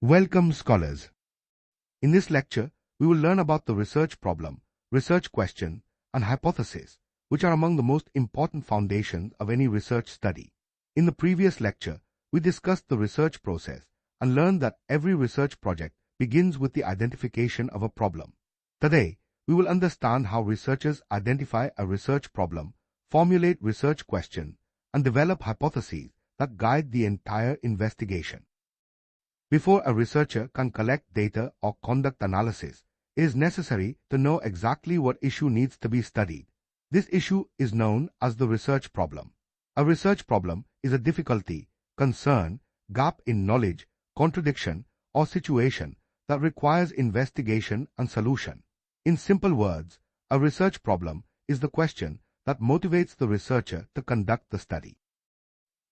Welcome, scholars. In this lecture, we will learn about the research problem, research question, and hypothesis, which are among the most important foundations of any research study. In the previous lecture, we discussed the research process and learned that every research project begins with the identification of a problem. Today, we will understand how researchers identify a research problem, formulate research questions, and develop hypotheses that guide the entire investigation. Before a researcher can collect data or conduct analysis, it is necessary to know exactly what issue needs to be studied. This issue is known as the research problem. A research problem is a difficulty, concern, gap in knowledge, contradiction, or situation that requires investigation and solution. In simple words, a research problem is the question that motivates the researcher to conduct the study.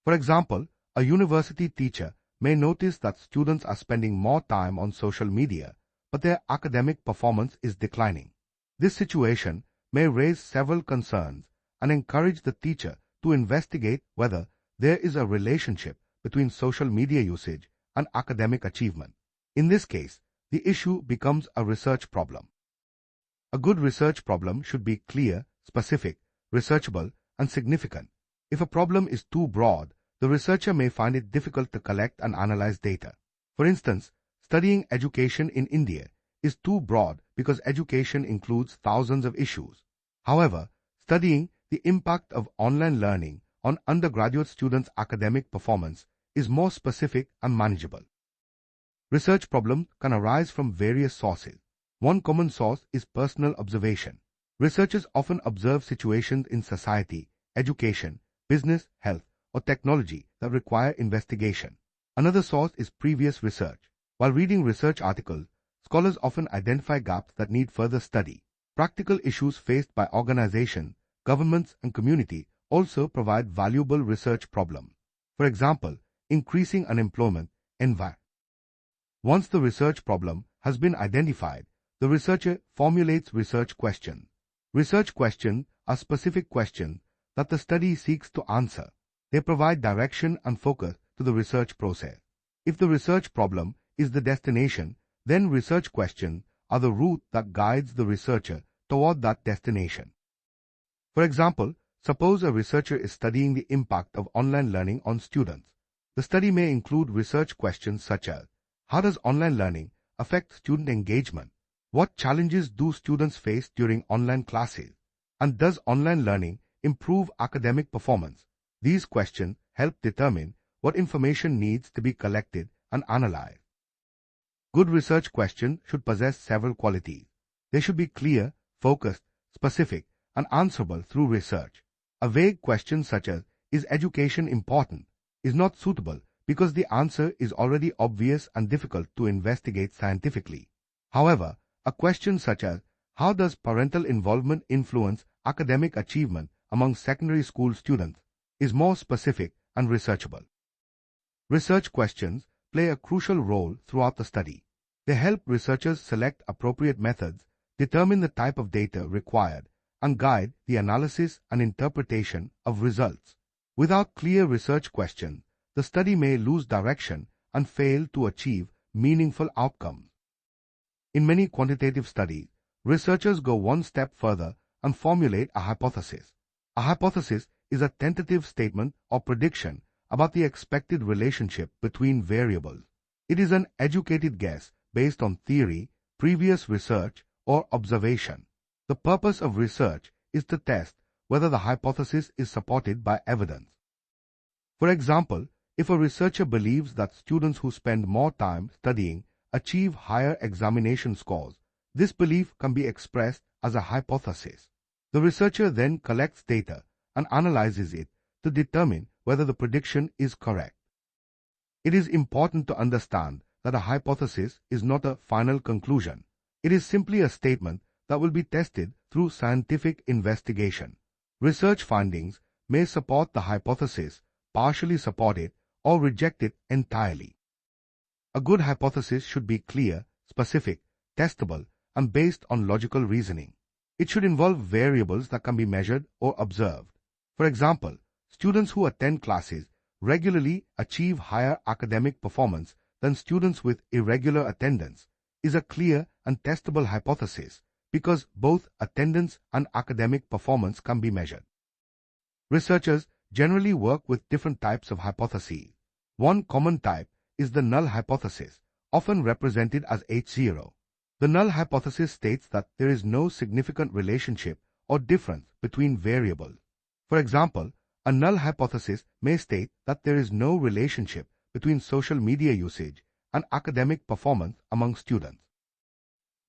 For example, a university teacher may notice that students are spending more time on social media, but their academic performance is declining. This situation may raise several concerns and encourage the teacher to investigate whether there is a relationship between social media usage and academic achievement. In this case, the issue becomes a research problem. A good research problem should be clear, specific, researchable, and significant. If a problem is too broad, the researcher may find it difficult to collect and analyze data. For instance, studying education in India is too broad because education includes thousands of issues. However, studying the impact of online learning on undergraduate students' academic performance is more specific and manageable. Research problems can arise from various sources. One common source is personal observation. Researchers often observe situations in society, education, business, health, or technology that require investigation. Another source is previous research. While reading research articles, scholars often identify gaps that need further study. Practical issues faced by organizations, governments, and community also provide valuable research problems. For example, increasing unemployment, environment. Once the research problem has been identified, the researcher formulates research questions. Research questions are specific questions that the study seeks to answer. They provide direction and focus to the research process. If the research problem is the destination, then research questions are the route that guides the researcher toward that destination. For example, suppose a researcher is studying the impact of online learning on students. The study may include research questions such as, how does online learning affect student engagement? What challenges do students face during online classes? And does online learning improve academic performance? These questions help determine what information needs to be collected and analyzed. Good research questions should possess several qualities. They should be clear, focused, specific, and answerable through research. A vague question such as, is education important, is not suitable because the answer is already obvious and difficult to investigate scientifically. However, a question such as, how does parental involvement influence academic achievement among secondary school students, is more specific and researchable. Research questions play a crucial role throughout the study. They help researchers select appropriate methods, determine the type of data required, and guide the analysis and interpretation of results. Without clear research questions, the study may lose direction and fail to achieve meaningful outcomes. In many quantitative studies, researchers go one step further and formulate a hypothesis. A hypothesis is a tentative statement or prediction about the expected relationship between variables. It is an educated guess based on theory, previous research, or observation. The purpose of research is to test whether the hypothesis is supported by evidence. For example, if a researcher believes that students who spend more time studying achieve higher examination scores, this belief can be expressed as a hypothesis. The researcher then collects data and analyzes it to determine whether the prediction is correct. It is important to understand that a hypothesis is not a final conclusion. It is simply a statement that will be tested through scientific investigation. Research findings may support the hypothesis, partially support it, or reject it entirely. A good hypothesis should be clear, specific, testable, and based on logical reasoning. It should involve variables that can be measured or observed. For example, students who attend classes regularly achieve higher academic performance than students with irregular attendance is a clear and testable hypothesis because both attendance and academic performance can be measured. Researchers generally work with different types of hypotheses. One common type is the null hypothesis, often represented as H0. The null hypothesis states that there is no significant relationship or difference between variables. For example, a null hypothesis may state that there is no relationship between social media usage and academic performance among students.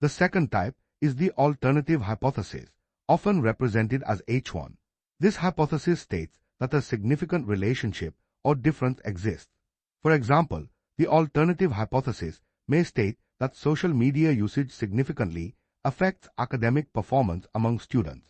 The second type is the alternative hypothesis, often represented as H1. This hypothesis states that a significant relationship or difference exists. For example, the alternative hypothesis may state that social media usage significantly affects academic performance among students.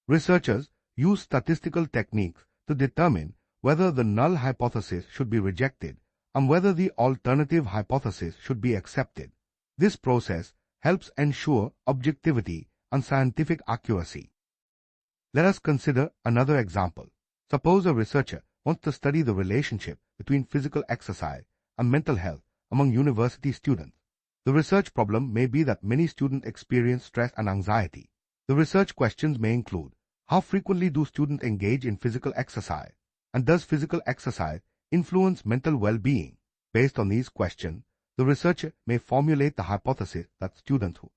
Researchers use statistical techniques to determine whether the null hypothesis should be rejected and whether the alternative hypothesis should be accepted. This process helps ensure objectivity and scientific accuracy. Let us consider another example. Suppose a researcher wants to study the relationship between physical exercise and mental health among university students. The research problem may be that many students experience stress and anxiety. The research questions may include: how frequently do students engage in physical exercise? And does physical exercise influence mental well-being? Based on these questions, the researcher may formulate the hypothesis that students who.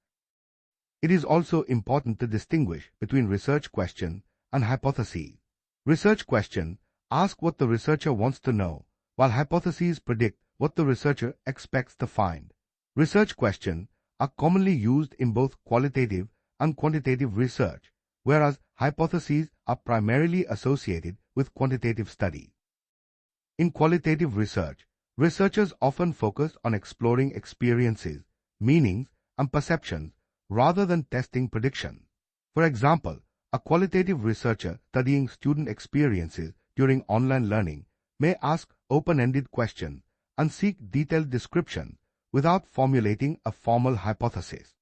It is also important to distinguish between research questions and hypotheses. Research questions ask what the researcher wants to know, while hypotheses predict what the researcher expects to find. Research questions are commonly used in both qualitative and quantitative research, whereas hypotheses are primarily associated with quantitative studies. In qualitative research, researchers often focus on exploring experiences, meanings, and perceptions rather than testing predictions. For example, a qualitative researcher studying student experiences during online learning may ask open-ended questions and seek detailed descriptions without formulating a formal hypothesis.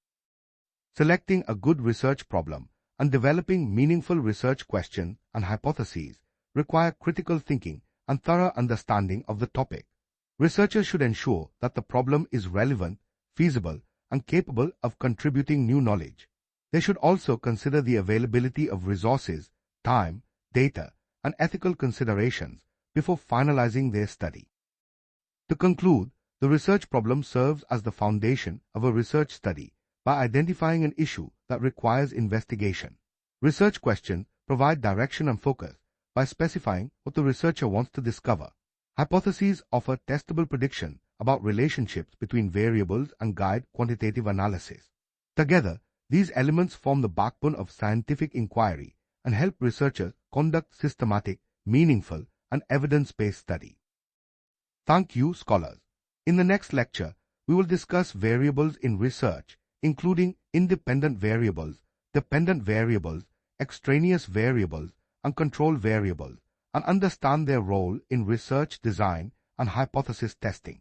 Selecting a good research problem and developing meaningful research questions and hypotheses require critical thinking and thorough understanding of the topic. Researchers should ensure that the problem is relevant, feasible, and capable of contributing new knowledge. They should also consider the availability of resources, time, data, and ethical considerations before finalizing their study. To conclude, the research problem serves as the foundation of a research study by identifying an issue that requires investigation. Research questions provide direction and focus by specifying what the researcher wants to discover. Hypotheses offer testable prediction about relationships between variables and guide quantitative analysis. Together, these elements form the backbone of scientific inquiry and help researchers conduct systematic, meaningful, and evidence-based study. Thank you, scholars. In the next lecture, we will discuss variables in research, including independent variables, dependent variables, extraneous variables, and control variables, and understand their role in research design and hypothesis testing.